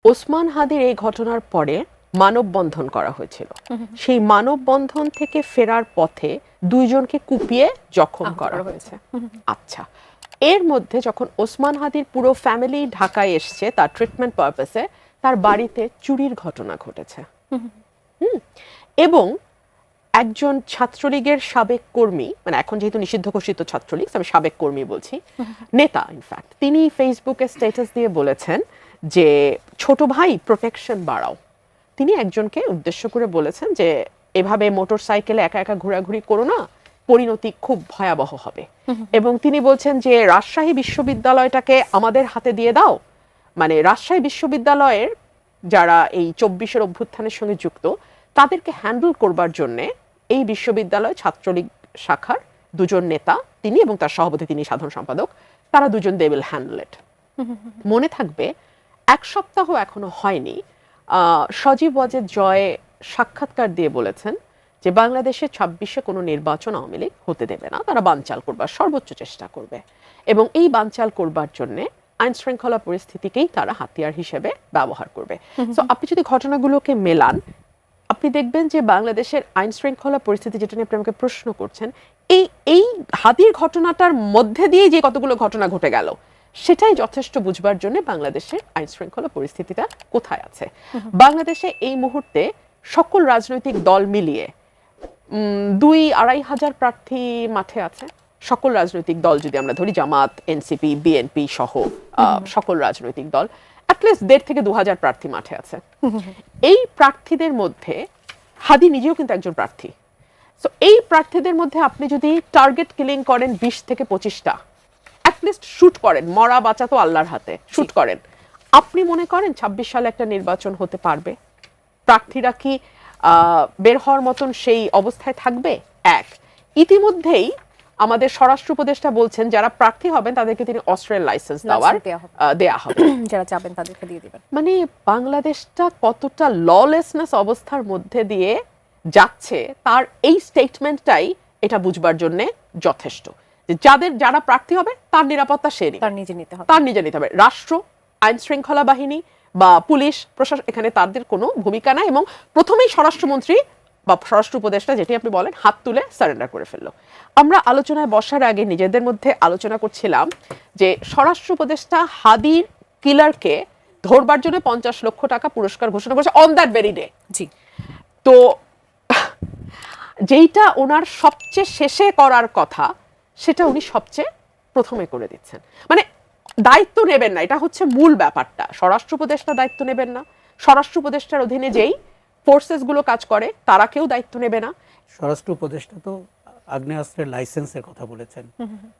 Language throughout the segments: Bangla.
ওসমান হাদির এই ঘটনার পরে মানববন্ধন করা হয়েছিল। সেই মানববন্ধন থেকে ফেরার পথে দুইজনকে কুপিয়ে জখম করা হয়েছে। আচ্ছা, এর মধ্যে যখন ওসমান হাদির পুরো ফ্যামিলি ঢাকায় এসছে তার ট্রিটমেন্ট পারপাসে, তার বাড়িতে চুরির ঘটনা ঘটেছে এবং একজন ছাত্রলীগের সাবেক কর্মী, মানে এখন যেহেতু নিষিদ্ধ ঘোষিত ছাত্রলীগ, আমি সাবেক কর্মী বলছি, নেতা ইনফ্যাক্ট, তিনি ফেসবুকে স্ট্যাটাস দিয়ে বলেছেন যে ছোট ভাই প্রোটেকশন বাড়াও। তিনি একজনকে উদ্দেশ্য করে বলেছেন যে এভাবে মোটর সাইকেলে একা একা ঘোরাঘুরি করো না, পরিণতি খুব ভয়াবহ হবে। এবং তিনি বলছেন যে রাজশাহী বিশ্ববিদ্যালয়টাকে আমাদের হাতে দিয়ে দাও। মানে রাজশাহী বিশ্ববিদ্যালয়ের যারা এই 24-এর অভ্যুত্থানের সঙ্গে যুক্ত, তাদেরকে হ্যান্ডেল করবার জন্যে এই বিশ্ববিদ্যালয় ছাত্রলীগ শাখার দুজন নেতা, তিনি এবং তার সভাপতি, তিনি সাধারণ সম্পাদক, তারা দুজন দে উইল হ্যান্ডেল ইট। মনে থাকবে এক সপ্তাহ এখনো হয়নি, সজীব ওয়াজেদ জয় সাক্ষাৎকার দিয়ে বলেছেন যে বাংলাদেশে 26-এ কোনো নির্বাচন আওয়ামী লীগ হতে দেবে না, তারা বানচাল করবার সর্বোচ্চ চেষ্টা করবে এবং এই বানচাল করবার জন্যে আইন শৃঙ্খলা পরিস্থিতিকেই তারা হাতিয়ার হিসেবে ব্যবহার করবে। তো আপনি যদি ঘটনাগুলোকে মেলান, আপনি দেখবেন যে বাংলাদেশের আইন শৃঙ্খলা পরিস্থিতি, যেটা নিয়ে আপনি আমাকে প্রশ্ন করছেন, এই হাদির ঘটনাটার মধ্যে দিয়ে যে কতগুলো ঘটনা ঘটে গেল, সেটাই যথেষ্ট বুঝবার জন্য বাংলাদেশের আইন শৃঙ্খলা পরিস্থিতিটা কোথায় আছে। বাংলাদেশে এই মুহূর্তে সকল রাজনৈতিক দল মিলিয়ে 2-2.5 হাজার প্রার্থী মাঠে আছে। সকল রাজনৈতিক দল যদি আমরা ধরি, জামাত, এনসিপি, বিএনপি সহ সকল রাজনৈতিক দল, অ্যাটলিস্ট 1.5 থেকে 2 হাজার প্রার্থী মাঠে আছে। এই প্রার্থীদের মধ্যে হাদি নিজেও কিন্তু একজন প্রার্থী। তো এই প্রার্থীদের মধ্যে আপনি যদি টার্গেট কিলিং করেন 20 থেকে 25টা, অ্যাটলিস্ট শুট করেন, মরা বাঁচা তো আল্লাহর হাতে, শুট করেন, আপনি মনে করেন 26 সালে একটা নির্বাচন হতে পারবে? প্রার্থীরা কি বের হওয়ার মতন সেই অবস্থায় থাকবে? এক, ইতিমধ্যেই আমাদের স্বরাষ্ট্র উপদেষ্টা বলছেন যারা প্রার্থী হবেন তাদেরকে তিনি অস্ত্রের লাইসেন্স দেয়া হবে, যারা চাবেন তাদেরকে দিয়ে দিবেন। মানে বাংলাদেশটা কতটা ললেসনেস অবস্থার মধ্যে দিয়ে যাচ্ছে, তার এই স্টেটমেন্টটাই এটা বুঝবার জন্য যথেষ্ট। যারা প্রার্থী হবে তার নিরাপত্তা সে তার নিজে নিতে হবে। রাষ্ট্র, আইন শৃঙ্খলা বাহিনী বা পুলিশ প্রশাসন, এখানে তাদের কোনো ভূমিকা নাই। এবং প্রথমেই স্বরাষ্ট্রমন্ত্রী বা স্বরাষ্ট্র উপদেষ্টা, যেটি আপনি বলেন, হাত তুলে সারেন্ডার করে ফেললো। আমরা আলোচনায় বসার আগে নিজেদের মধ্যে আলোচনা করছিলাম যে স্বরাষ্ট্র উপদেষ্টা হাদির কিলারকে ধরবার জন্য 50 লক্ষ টাকা পুরস্কার ঘোষণা করেছে অন দ্যাট ভেরি ডে। জি, তো যেইটা ওনার সবচেয়ে শেষে করার কথা, সেটা উনি সবচেয়ে প্রথমে করে দিচ্ছেন। মানে দায়িত্ব নেবেন না, এটা হচ্ছে মূল ব্যাপারটা। স্বরাষ্ট্র উপদেষ্টা দায়িত্ব নেবেন না, স্বরাষ্ট্র উপদেষ্টার অধীনে যেই ফোর্সেস গুলো কাজ করে তারা কেউ দায়িত্ব নেবে না। স্বরাষ্ট্র উপদেষ্টা তো আগ্নেয়াস্ত্রের লাইসেন্সের কথা বলেছেন।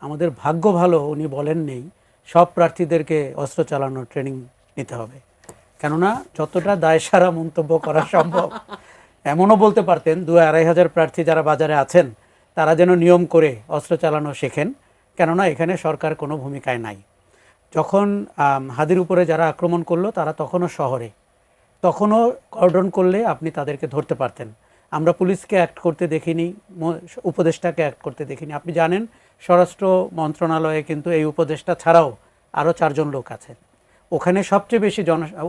আমাদের ভাগ্য ভালো উনি বলেন নেই সব প্রার্থীদেরকে অস্ত্র চালানোর ট্রেনিং নিতে হবে, কেননা যতটা দায়সারা মন্তব্য করা সম্ভব এমনও বলতে পারতেন 2-2.5 হাজার প্রার্থী যারা বাজারে আছেন তারা যেন নিয়ম করে অস্ত্র চালানো শেখেন, কেননা এখানে সরকার কোনো ভূমিকায় নাই। যখন হাদির উপরে যারা আক্রমণ করলো তারা তখনও শহরে, তখনও কর্ডন করলে আপনি তাদেরকে ধরতে পারতেন। আমরা পুলিশকে অ্যাক্ট করতে দেখিনি, উপদেষ্টাকে অ্যাক্ট করতে দেখিনি। আপনি জানেন স্বরাষ্ট্র মন্ত্রণালয়ে কিন্তু এই উপদেষ্টা ছাড়াও আরও 4 জন লোক আছেন। ওখানে সবচেয়ে বেশি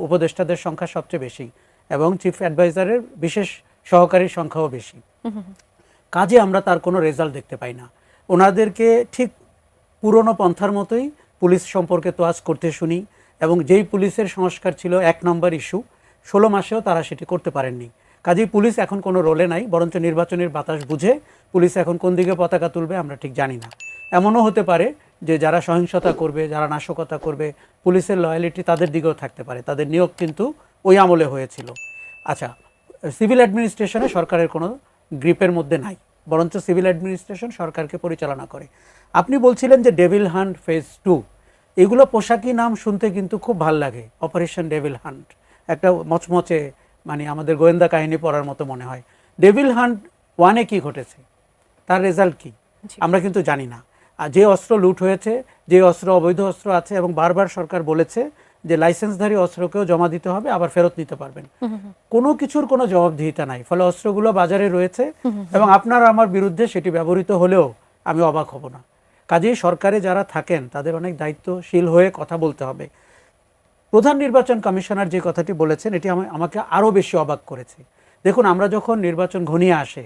উপদেষ্টাদের সংখ্যা সবচেয়ে বেশি এবং চিফ অ্যাডভাইজারের বিশেষ সহকারীর সংখ্যাও বেশি। কাজে আমরা তার কোনো রেজাল্ট দেখতে পাই না। ওনাদেরকে ঠিক পুরনো পন্থার মতোই পুলিশ সম্পর্কে তোয়াজ করতে শুনি, এবং যেই পুলিশের সংস্কার ছিল 1 নম্বর ইস্যু, 16 মাসেও তারা সেটি করতে পারেননি। কাজেই পুলিশ এখন কোনো রোলে নাই, বরঞ্চ নির্বাচনের বাতাস বুঝে পুলিশ এখন কোন দিকে পতাকা তুলবে আমরা ঠিক জানি না। এমনও হতে পারে যে যারা সহিংসতা করবে, যারা নাশকতা করবে, পুলিশের লয়ালিটি তাদের দিকেও থাকতে পারে। তাদের নিয়োগ কিন্তু ওই আমলে হয়েছিল। আচ্ছা, সিভিল অ্যাডমিনিস্ট্রেশনে সরকারের কোনো গ্রিপের মধ্যে নাই, বরঞ্চ সিভিল অ্যাডমিনিস্ট্রেশন সরকারকে পরিচালনা করে। আপনি বলছিলেন যে ডেভিল হান্ট ফেজ 2, এগুলো পোশাকি নাম শুনতে কিন্তু খুব ভাল লাগে। অপারেশন ডেভিল হান্ট একটা মচমচে, মানে আমাদের গোয়েন্দা কাহিনী পড়ার মতো মনে হয়। ডেভিল হান্ট 1-এ কি ঘটেছে, তার রেজাল্ট কি আমরা কিন্তু জানি না। আর যে অস্ত্র লুট হয়েছে, যে অস্ত্র অবৈধ অস্ত্র আছে, এবং বারবার সরকার বলেছে যে লাইসেন্সধারী অস্ত্রকেও জমা দিতে হবে, আবার ফেরত নিতে পারবেন, কোনো কিছুর কোনো জবাবদিহিতা নাই। ফলে অস্ত্রগুলো বাজারে রয়েছে এবং আপনার আমার বিরুদ্ধে সেটি ব্যবহৃত হলেও আমি অবাক হব না। কাজেই সরকারে যারা থাকেন তাদের অনেক দায়িত্বশীল হয়ে কথা বলতে হবে। প্রধান নির্বাচন কমিশনার যে কথাটি বলেছেন এটি আমাকে আরও বেশি অবাক করেছে। দেখুন, আমরা যখন নির্বাচন ঘনিয়ে আসে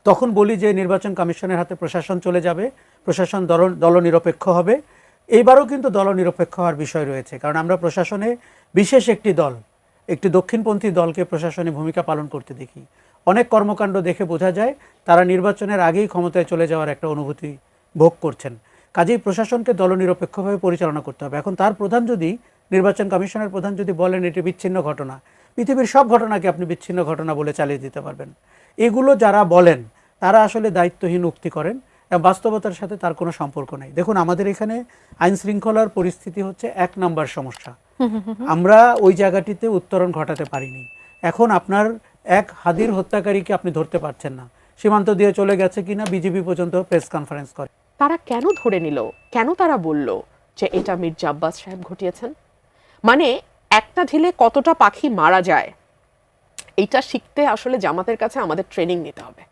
তখন বলি যে নির্বাচন কমিশনের হাতে প্রশাসন চলে যাবে, প্রশাসন দলনিরপেক্ষ হবে। এইবারও কিন্তু দলনিরপেক্ষ হওয়ার বিষয় রয়েছে, কারণ আমরা প্রশাসনে বিশেষ একটি দক্ষিণপন্থী দলকে প্রশাসনে ভূমিকা পালন করতে দেখি। অনেক কর্মকাণ্ড দেখে বোঝা যায় তারা নির্বাচনের আগেই ক্ষমতায় চলে যাওয়ার একটা অনুভূতি ভোগ করছেন। কাজেই প্রশাসনকে দলনিরপেক্ষভাবে পরিচালনা করতে হবে। এখন তার প্রধান যদি, নির্বাচন কমিশনের প্রধান যদি বলেন এটি বিচ্ছিন্ন ঘটনা, পৃথিবীর সব ঘটনাকে আপনি বিচ্ছিন্ন ঘটনা বলে চালিয়ে দিতে পারবেন। এগুলো যারা বলেন তারা আসলে দায়িত্বহীন উক্তি করেন এবং বাস্তবতার সাথে তার কোনো সম্পর্ক নেই। দেখুন, আমাদের এখানে আইন শৃঙ্খলার পরিস্থিতি হচ্ছে 1 নম্বর সমস্যা। আমরা ওই জায়গাটিতে উত্তরণ ঘটাতে পারিনি। এখন আপনার এক হাদির হত্যাকারীকে আপনি ধরতে পারছেন না, সীমান্ত দিয়ে চলে গেছে কিনা বিজিবি পর্যন্ত প্রেস কনফারেন্স করে। তারা কেন ধরে নিল? কেন তারা বলল যে এটা মির্জা আব্বাস সাহেব ঘটিয়েছেন? মানে একটা ঢিলে কতটা পাখি মারা যায় এটা শিখতে আসলে জামাতের কাছে আমাদের ট্রেনিং নিতে হবে।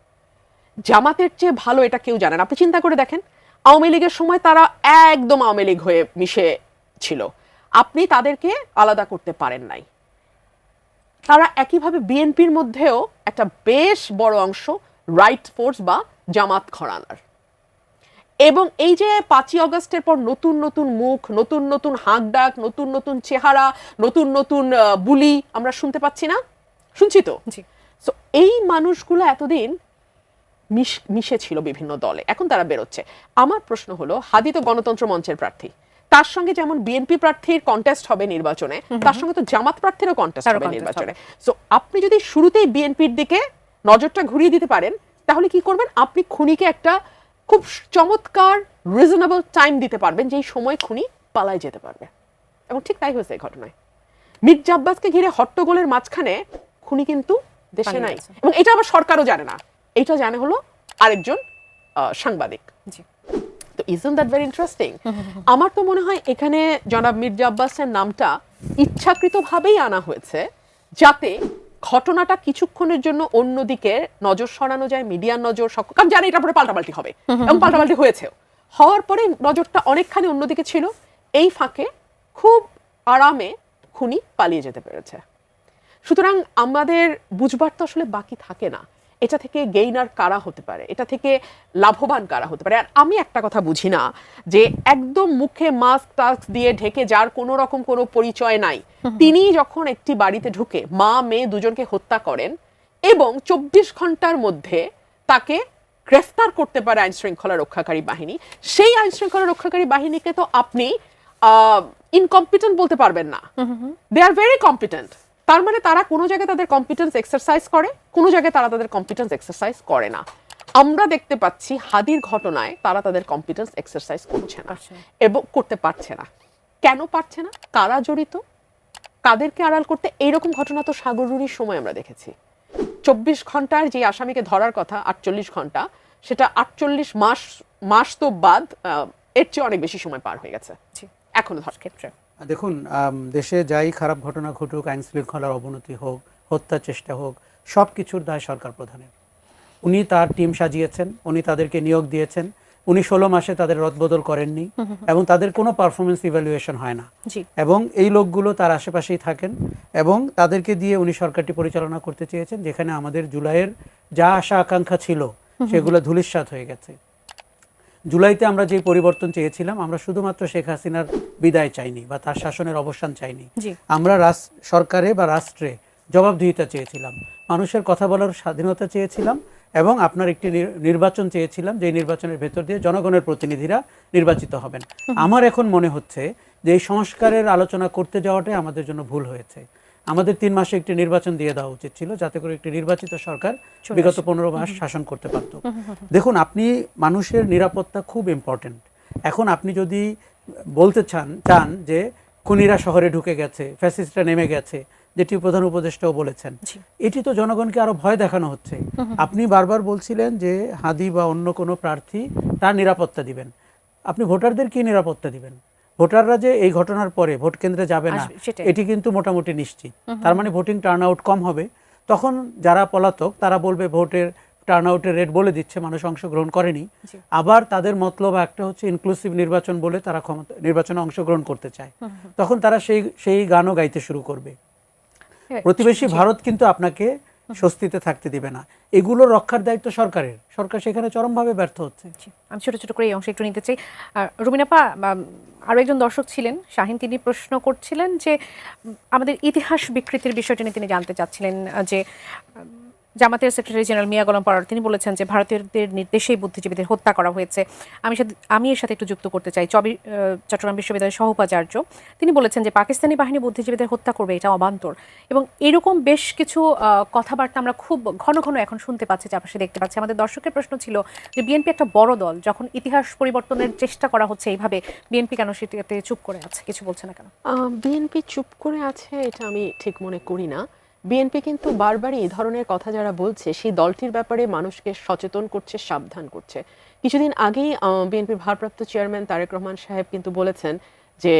জামাতের চেয়ে ভালো এটা কেউ জানেন। আপনি চিন্তা করে দেখেন, আওয়ামী লীগের সময় তারা একদম আওয়ামী লীগ হয়ে মিশে ছিল, আপনি তাদেরকে আলাদা করতে পারেন নাই। তারা একইভাবে বিএনপির মধ্যেও একটা বেশ বড় অংশ রাইট ফোর্স বা জামাত ঘরানার। এবং এই যে 5ই অগস্টের পর নতুন নতুন মুখ, নতুন নতুন হাঁক ডাক, নতুন নতুন চেহারা, নতুন নতুন বুলি আমরা শুনতে পাচ্ছি না? শুনছি তো। সো এই মানুষগুলো এতদিন মিশে ছিল বিভিন্ন দলে, এখন তারা বেরোচ্ছে। আমার প্রশ্ন হলো, হাদি তো গণতন্ত্র মঞ্চের প্রার্থী, তার সঙ্গে যেমন বিএনপি প্রার্থীর কন্টেস্ট হবে নির্বাচনে, তার সঙ্গে তো জামাত প্রার্থীরও কন্টেস্ট হবে নির্বাচনে। সো আপনি যদি শুরুতেই বিএনপির দিকে নজরটা ঘুরিয়ে দিতে পারেন, তাহলে কি করবেন? আপনি খুনিকে একটা খুব চমৎকার রিজনেবল টাইম দিতে পারবেন, যেই সময় খুনি পালায় যেতে পারবে। এবং ঠিক তাই হয়েছে এই ঘটনায়। মির্জা আব্বাসকে ঘিরে হট্টগোলের মাঝখানে খুনি কিন্তু দেশে নাই, এবং এটা আবার সরকারও জানে না, এটা জানে হলো আরেকজন সাংবাদিক। তো ইজন্ট দ্যাট ভেরি ইন্টারেস্টিং? আমার তো মনে হয় এখানে জনাব মির্জা আব্বাসের নামটা ইচ্ছাকৃতভাবেই আনা হয়েছে, যাতে ঘটনাটা কিছুক্ষণের জন্য অন্যদিকে নজর সরানো যায়, মিডিয়ার নজর, কারণ জানে এটা পরে পাল্টাপাল্টি হবে, এবং পাল্টাপাল্টি হয়েছেও। হওয়ার পরে নজরটা অনেকখানি অন্যদিকে ছিল, এই ফাঁকে খুব আরামে খুনি পালিয়ে যেতে পেরেছে। সুতরাং আমাদের বুঝবার তো আসলে বাকি থাকে না, এটা থেকে গেইনার কারা হতে পারে, এটা থেকে লাভবান কারা হতে পারে। আর আমি একটা কথা বুঝি না, যে একদম মুখে মাস্ক টাস্ক দিয়ে ঢেকে যার কোনো রকম কোনো পরিচয় নাই, তিনি যখন একটি বাড়িতে ঢুকে মা মেয়ে দুজনকে হত্যা করেন এবং 24 ঘন্টার মধ্যে তাকে গ্রেফতার করতে পারে আইন শৃঙ্খলা রক্ষাকারী বাহিনী, সেই আইন শৃঙ্খলা রক্ষাকারী বাহিনীকে তো আপনি ইনকম্পিটেন্ট বলতে পারবেন না। দে আর ভেরি কম্পিটেন্ট। তার মানে তারা কোনো জায়গায় তাদের কম্পিটেন্স এক্সারসাইজ করে, কোনো জায়গায় তারা তাদের কম্পিটেন্স এক্সারসাইজ করে না। আমরা দেখতে পাচ্ছি হাদির ঘটনায় তারা তাদের কম্পিটেন্স এক্সারসাইজ করছে না এবং করতে পারছে না। কেন পারছে না? কারা জড়িত, কাদেরকে আড়াল করতে? এইরকম ঘটনা তো সাগররুনির সময় আমরা দেখেছি। 24 ঘন্টার যে আসামিকে ধরার কথা 48 ঘন্টা, সেটা 48 মাস তো বাদ, এর চেয়ে অনেক বেশি সময় পার হয়ে গেছে এখনো ধরার ক্ষেত্রে। দেখুন, দেশে যাই খারাপ ঘটনা ঘটুক, আইন শৃঙ্খলার অবনতি হোক, হত্যা চেষ্টা হোক, সব কিছুর দায় সরকার প্রধানের। উনি তার টিম সাজিয়েছেন, উনি তাদেরকে নিয়োগ দিয়েছেন, উনি 16 মাসে তাদের রদবদল করেননি, এবং তাদের কোনো পারফরমেন্স ইভ্যালুয়েশন হয় না, এবং এই লোকগুলো তার আশেপাশেই থাকেন, এবং তাদেরকে দিয়ে উনি সরকারটি পরিচালনা করতে চেয়েছেন, যেখানে আমাদের জুলাইয়ের যা আশা আকাঙ্ক্ষা ছিল সেগুলো ধূলিসাৎ হয়ে গেছে। জুলাইতে আমরা যে পরিবর্তন চেয়েছিলাম, আমরা শুধুমাত্র শেখ হাসিনার বিদায় চাইনি বা তার শাসনের অবসান চাইনি, আমরা সরকারে বা রাষ্ট্রে জবাবদিহিতা চেয়েছিলাম, মানুষের কথা বলার স্বাধীনতা চেয়েছিলাম, এবং আপনার একটি নির্বাচন চেয়েছিলাম, যে নির্বাচনের ভেতর দিয়ে জনগণের প্রতিনিধিরা নির্বাচিত হবেন। আমার এখন মনে হচ্ছে যে এই সংস্কারের আলোচনা করতে যাওয়াটাই আমাদের জন্য ভুল হয়েছে। আমাদের 3 মাসে একটি নির্বাচন দিয়ে দেওয়া উচিত ছিল, যাতে করে একটি নির্বাচিত সরকার বিগত 15 মাস শাসন করতে পারত। দেখুন, আপনি মানুষের নিরাপত্তা খুব ইম্পর্টেন্ট। এখন আপনি যদি বলতে চান যে খুনিরা শহরে ঢুকে গেছে, ফ্যাসিস্টরা নেমে গেছে, যেটি প্রধান উপদেষ্টাও বলেছেন, এটি তো জনগণকে আরো ভয় দেখানো হচ্ছে। আপনি বারবার বলছিলেন যে হাদি বা অন্য কোনো প্রার্থী তার নিরাপত্তা দিবেন, আপনি ভোটারদের কি নিরাপত্তা দিবেন? ভোটাররা যে এই ঘটনার পরে ভোট কেন্দ্রে যাবে না, এটি কিন্তু মোটামুটি নিশ্চিত। তার মানে ভোটিং টার্ন আউট কম হবে। তখন যারা পলাতক তারা বলবে ভোটের টার্ন আউটের রেট বলে দিচ্ছে, মানুষ অংশগ্রহণ করেনি। আবার তাদের মতলব একটা হচ্ছে ইনক্লুসিভ নির্বাচন বলে তারা নির্বাচনে অংশগ্রহণ করতে চায়, তখন তারা সেই গানও গাইতে শুরু করবে। প্রতিবেশী ভারত কিন্তু আপনাকে স্বস্তিতে থাকতে দিবে না। এগুলো রক্ষার দায়িত্ব সরকারের, সরকার সেখানে চরমভাবে ব্যর্থ হচ্ছে। আমি ছোট ছোট করে এই অংশে একটু নিতে চাই। রুমিনাপা, আরও একজন দর্শক ছিলেন শাহিন, তিনি প্রশ্ন করছিলেন যে আমাদের ইতিহাস বিকৃতির বিষয়টি নিয়ে তিনি জানতে চাচ্ছিলেন যে জামাতের সেক্রেটারি জেনারেল মিয়া গোলাম পরোয়ার তিনি বলেছেন যে ভারতীয়দের নির্দেশেই বুদ্ধিজীবীদের হত্যা করা হয়েছে। আমি এর সাথে একটু যুক্ত করতে চাই চট্টগ্রাম বিশ্ববিদ্যালয়ের সহ-উপাচার্য, তিনি বলেছেন যে পাকিস্তানি বাহিনী বুদ্ধিজীবীদের হত্যা করবে, এটা অবান্তর। এবং এরকম বেশ কিছু কথাবার্তা আমরা খুব ঘন ঘন এখন শুনতে পাচ্ছি, চারপাশে দেখতে পাচ্ছি। আমাদের দর্শকের প্রশ্ন ছিল যে বিএনপি একটা বড় দল, যখন ইতিহাস পরিবর্তনের চেষ্টা করা হচ্ছে এইভাবে, বিএনপি কেন সেটাতে চুপ করে আছে, কিছু বলছে না কেন? বিএনপি চুপ করে আছে এটা আমি ঠিক মনে করি না। বিএনপি কিন্তু বারবারই এই ধরনের কথা যারা বলছে সেই দলটির ব্যাপারে মানুষকে সচেতন করছে, সাবধান করছে। কিছুদিন আগেই বিএনপির ভারপ্রাপ্ত চেয়ারম্যান তারেক রহমান সাহেব কিন্তু বলেছেন যে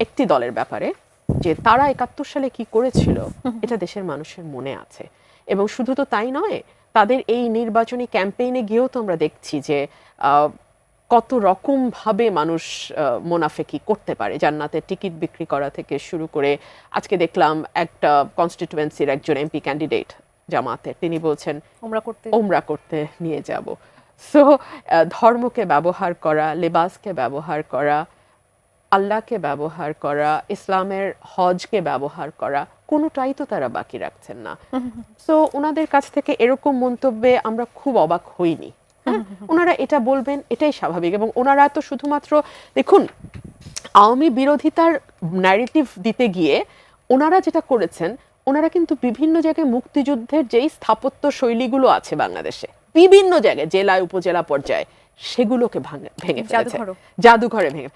একটি দলের ব্যাপারে, যে তারা ৭১ সালে কি করেছিল এটা দেশের মানুষের মনে আছে। এবং শুধু তো তাই নয়, তাদের এই নির্বাচনী ক্যাম্পেইনে গিয়েও তো আমরা দেখছি যে কত রকম ভাবে মানুষ মোনাফেকি করতে পারে, জান্নাতের টিকিট বিক্রি করা থেকে শুরু করে। আজকে দেখলাম একটা কনস্টিটিউয়েন্সির একজন এমপি ক্যান্ডিডেট জামাতের, তিনি বলছেন ওমরা করতে নিয়ে যাব। সো ধর্মকে ব্যবহার করা, লেবাসকে ব্যবহার করা, আল্লাহকে ব্যবহার করা, ইসলামের হজকে ব্যবহার করা, কোনোটাই তো তারা বাকি রাখছেন না। সো ওনাদের কাছ থেকে এরকম মন্তব্যে আমরা খুব অবাক হইনি। ওনারা এটা বলবেন, এটাই স্বাভাবিক। এবং ওনারা তো শুধুমাত্র দেখুন, আওয়ামী বিরোধিতার ন্যারেটিভ দিতে গিয়ে ওনারা যেটা করেছেন, ওনারা কিন্তু বিভিন্ন জায়গায় মুক্তিযুদ্ধের যেই স্থাপত্য শৈলীগুলো আছে বাংলাদেশে, বিভিন্ন জায়গায় জেলায় উপজেলা পর্যায়ে, সেগুলোকে ভেঙে ফেলেছে। জাদুঘরে ভেঙে,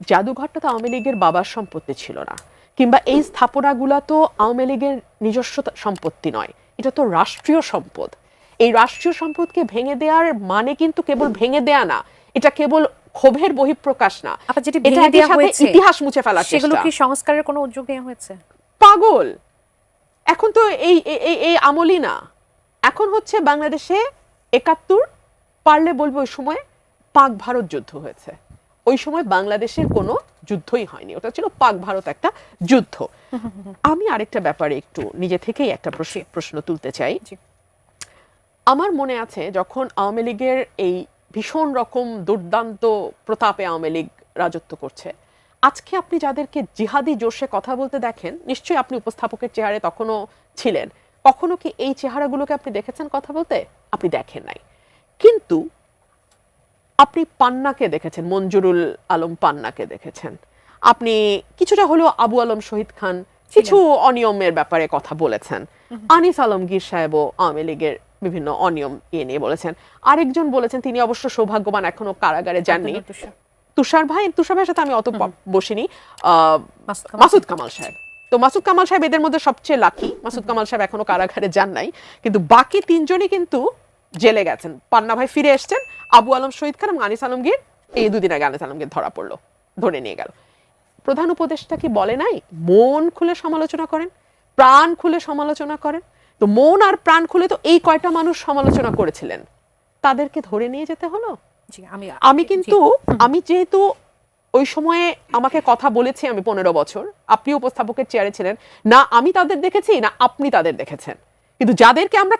জাদুঘরটা তো আওয়ামী লীগের বাবার সম্পত্তি ছিল না, কিংবা এই স্থাপনাগুলো তো আওয়ামী লীগের নিজস্ব সম্পত্তি নয়, এটা তো রাষ্ট্রীয় সম্পদ। এই রাষ্ট্রীয় সম্পদকে ভেঙে দেওয়ার মানে কিন্তু কেবল ভেঙে দেয়া না, এটা কেবল ক্ষোভের বহিঃপ্রকাশ না, ইতিহাস মুছে ফেলার চেষ্টা। সেগুলো কি সংস্কারের কোনো উদ্যোগ নেওয়া হয়েছে? পাগল, এখন তো এই আমলই না, এখন হচ্ছে বাংলাদেশে ৭১, পারলে বলবো ওই সময় পাক ভারত যুদ্ধ হয়েছে। ওই সময় বাংলাদেশের কোনো যুদ্ধই হয়নি, ওটা ছিল পাক ভারত একটা যুদ্ধ। আমি আরেকটা ব্যাপারে একটু নিজে থেকেই একটা প্রশ্ন তুলতে চাই। আমার মনে আছে যখন আওয়ামী লীগের এই ভীষণ রকম দুর্দান্ত প্রতাপে আওয়ামী লীগ রাজত্ব করছে, আজকে আপনি যাদেরকে জিহাদি জোশে কথা বলতে দেখেন, নিশ্চয়ই আপনি উপস্থাপকের চেহারে তখনও ছিলেন, কখনো কি এই চেহারাগুলোকে আপনি দেখেছেন কথা বলতে? আপনি দেখেন নাই। কিন্তু আপনি পান্নাকে দেখেছেন, মঞ্জুরুল আলম পান্নাকে দেখেছেন, আপনি কিছুটা হলেও আবু আলম শহীদ খান কিছু অনিয়মের ব্যাপারে কথা বলেছেন, আনিস আলমগীর সাহেবও আওয়ামী লীগের বিভিন্ন অনিয়ম নিয়ে বলেছেন। আরেকজন বলেছেন, তিনি অবশ্য সৌভাগ্যবান, এখনো কারাগারে যাননি, তুষার ভাইয়ের সাথে আমি অত বসিনি, মাসুদ কামাল সাহেব। তো মাসুদ কামাল সাহেব এদের মধ্যে সবচেয়ে লাকি, মাসুদ কামাল সাহেব এখনো কারাগারে যান নাই, কিন্তু বাকি তিনজনই কিন্তু জেলে গেছেন। পান্না ভাই ফিরে এসছেন, আবু আলম শহীদ খান এবং আনিস আলমগীর, এই দুদিন আগে আনিস আলমগীর ধরা পড়লো, ধরে নিয়ে গেল। প্রধান উপদেষ্টা কি বলে নাই মন খুলে সমালোচনা করেন, প্রাণ খুলে সমালোচনা করেন? তো মন আর প্রাণ খুলে তো এই কয়টা মানুষ সমালোচনা করেছিলেন, তাদেরকে ধরে নিয়ে যেতে হলো। আমি যেহেতু ওই সময়ে আমাকে কথা বলেছি, আমি 15 বছর, আপনি উপস্থাপকের চেয়ারে ছিলেন না, আমি তাদের দেখেছি না আপনি তাদের দেখেছেন, কিন্তু যাদেরকে আমরা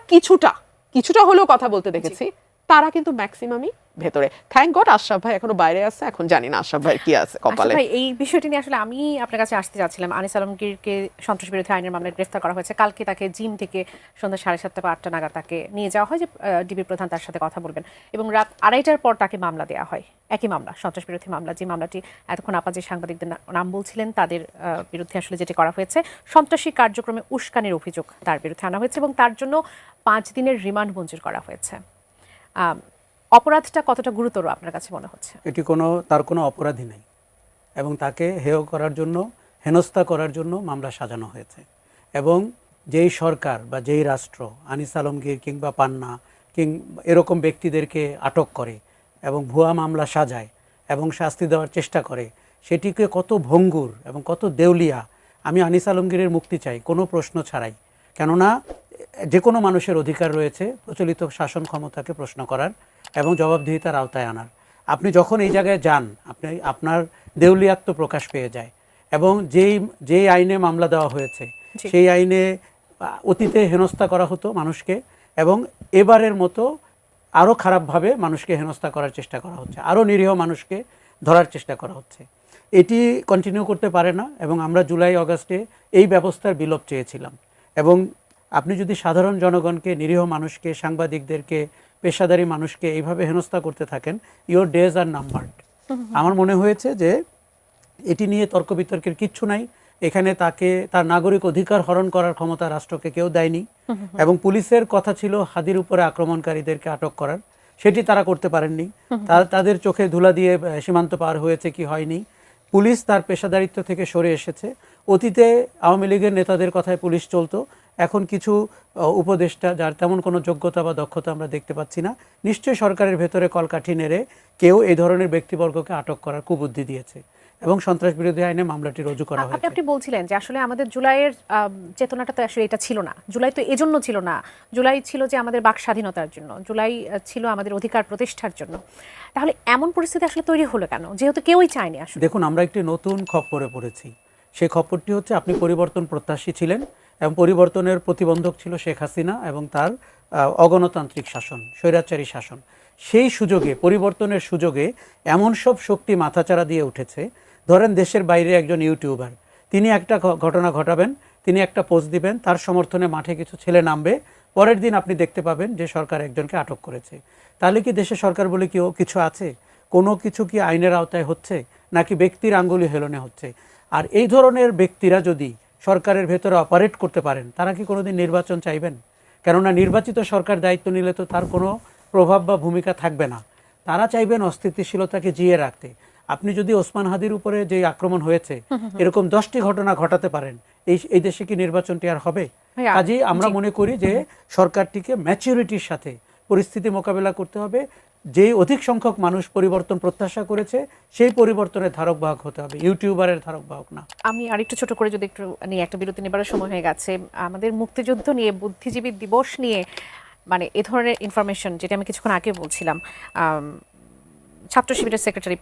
কিছুটা হলেও কথা বলতে দেখেছি, তারা কিন্তু ম্যাক্সিমামই ভেতরে। থ্যাংক গড আশরাফ ভাই এখনো বাইরে আছে, এখন জানি না আশরাফ ভাই কি আছে কপালে। ভাই, এই বিষয়টি নিয়ে আসলে আমি আপনার কাছে আসতে যাচ্ছিলাম। আনিস আলমগীরকে সন্ত্রাস বিরোধী আইনের মামলায় গ্রেফতার করা হয়েছে। কালকে তাকে জিম থেকে সন্ধ্যা 7:30 বা 8টা নাগাদ তাকে নিয়ে যাওয়া হয় যে ডিবি প্রধান তার সাথে কথা বলবেন, এবং রাত 2:30টার পর তাকে মামলা দেওয়া হয়, একই মামলা, সন্ত্রাস বিরোধী মামলা। যে মামলাটি এতক্ষণ আপা যে সাংবাদিকদের নাম বলছিলেন তাদের বিরুদ্ধে আসলে যেটি করা হয়েছে, সন্ত্রাসী কার্যক্রমে উস্কানির অভিযোগ তার বিরুদ্ধে আনা হয়েছে, এবং তার জন্য 5 দিনের রিমান্ড মঞ্জুর করা হয়েছে। অপরাধটা কতটা গুরুতর আপনার কাছে মনে হচ্ছে? তার কোনো অপরাধী নেই, এবং তাকে হেয় করার জন্য, হেনস্থা করার জন্য মামলা সাজানো হয়েছে। এবং যেই সরকার বা যেই রাষ্ট্র আনিস আলমগীর কিংবা পান্না এরকম ব্যক্তিদেরকে আটক করে এবং ভুয়া মামলা সাজায় এবং শাস্তি দেওয়ার চেষ্টা করে, সেটিকে কত ভঙ্গুর এবং কত দেউলিয়া। আমি আনিস আলমগীরের মুক্তি চাই কোনো প্রশ্ন ছাড়াই, কেননা যে কোনো মানুষের অধিকার রয়েছে প্রচলিত শাসন ক্ষমতাকে প্রশ্ন করার এবং জবাবদিহিতার আওতায় আনার। আপনি যখন এই জায়গায় যান, আপনার দেউলিয়াত্ব প্রকাশ পেয়ে যায় এবং যেই আইনে মামলা দেওয়া হয়েছে সেই আইনে অতীতে হেনস্থা করা হতো মানুষকে, এবং এবারের মতো আরও খারাপভাবে মানুষকে হেনস্থা করার চেষ্টা করা হচ্ছে, আরও নিরীহ মানুষকে ধরার চেষ্টা করা হচ্ছে। এটি কন্টিনিউ করতে পারে না এবং আমরা জুলাই অগাস্টে এই ব্যবস্থার বিলোপ চেয়েছিলাম। এবং আপনি যদি সাধারণ জনগণকে, নিরীহ মানুষকে, সাংবাদিকদেরকে, পেশাদারী মানুষকে এইভাবে হেনস্থা করতে থাকেন, ইওর ডেজ আর নাম্বারড। আমার মনে হয়েছে যে এটি নিয়ে তর্ক বিতর্কের কিচ্ছু নাই। এখানে তার নাগরিক অধিকার হরণ করার ক্ষমতা রাষ্ট্রকে কেউ দেয়নি, এবং পুলিশের কথা ছিল হাদির উপরে আক্রমণকারীদেরকে আটক করার, সেটি তারা করতে পারেননি। তাদের চোখে ধুলা দিয়ে সীমান্ত পার হয়েছে কি হয়নি। পুলিশ তার পেশাদারিত্ব থেকে সরে এসেছে। অতীতে আওয়ামী লীগের নেতাদের কথায় পুলিশ চলতো, এখন কিছু উপদেষ্টা যার তেমন কোনো যোগ্যতা বা দক্ষতা আমরা দেখতে পাচ্ছি না, নিশ্চয়ই সরকারের ভেতরে কলকাঠি নেড়ে কেউ এই ধরনের ব্যক্তিবর্গকে আটক করার কুবুদ্ধি দিয়েছে এবং সন্ত্রাস বিরোধী আইনে মামলাটি রুজু করা হয়েছে। আপনি বলছিলেন যে আসলে আমাদের জুলাইয়ের চেতনাটা তো আসলে এটা ছিল না। জুলাই তো এজন্য ছিল না, জুলাই ছিল যে আমাদের বাক স্বাধীনতার জন্য, জুলাই ছিল আমাদের অধিকার প্রতিষ্ঠার জন্য। তাহলে এমন পরিস্থিতি আসলে তৈরি হলো কেন, যেহেতু কেউই চায়নি? আসলে দেখুন, আমরা একটি নতুন খপ্পরে পড়েছি। সেই খপ্পরটি হচ্ছে আপনি পরিবর্তন প্রত্যাশী ছিলেন এবং পরিবর্তনের প্রতিবন্ধক ছিল শেখ হাসিনা এবং তার অগণতান্ত্রিক শাসন, স্বৈরাচারী শাসন। সেই সুযোগে, পরিবর্তনের সুযোগে এমন সব শক্তি মাথাচাড়া দিয়ে উঠেছে। ধরেন দেশের বাইরে একজন ইউটিউবার, তিনি একটা ঘটনা ঘটাবেন, তিনি একটা পোস্ট দিবেন, তার সমর্থনে মাঠে কিছু ছেলে নামবে, পরের দিন আপনি দেখতে পাবেন যে সরকার একজনকে আটক করেছে। তাহলে কি দেশে সরকার বলে কেউ কিছু আছে? কোনো কিছু কি আইনের আওতায় হচ্ছে, নাকি ব্যক্তির আঙ্গুলি হেলনে হচ্ছে? আর এই ধরনের ব্যক্তিরা যদি সরকারের ভেতরে অপারেট করতে পারেন, তারা কি কোনোদিন নির্বাচন চাইবেন? কেননা নির্বাচিত সরকার দায়িত্ব নিলে তো তার কোনো প্রভাব বা ভূমিকা থাকবে না। তারা চাইবেন অস্থিতিশীলতাকে জিয়ে রাখতে। আপনি যদি ওসমান হাদির উপরে যে আক্রমণ হয়েছে এরকম 10টি ঘটনা ঘটাতে পারেন, এই দেশে কি নির্বাচনটি আর হবে? কাজেই আমরা মনে করি যে সরকারটিকে ম্যাচুরিটির সাথে পরিস্থিতি মোকাবেলা করতে হবে। যেই অধিক সংখ্যক মানুষ পরিবর্তন প্রত্যাশা করেছে, সেই পরিবর্তনের ধারক বাহক হতে হবে, ইউটিউবারের ধারক বাহক না। আমি আরেকটু ছোট করে যদি একটু নিয়ে একটা বিরতি নেবার সময় হয়ে গেছে। আমাদের মুক্তিযুদ্ধ নিয়ে, বুদ্ধিজীবী দিবস নিয়ে, মানে এ ধরনের ইনফরমেশন, যেটা আমি কিছুক্ষণ আগে বলছিলাম, ছাত্র শিবিরের সেক্রেটারি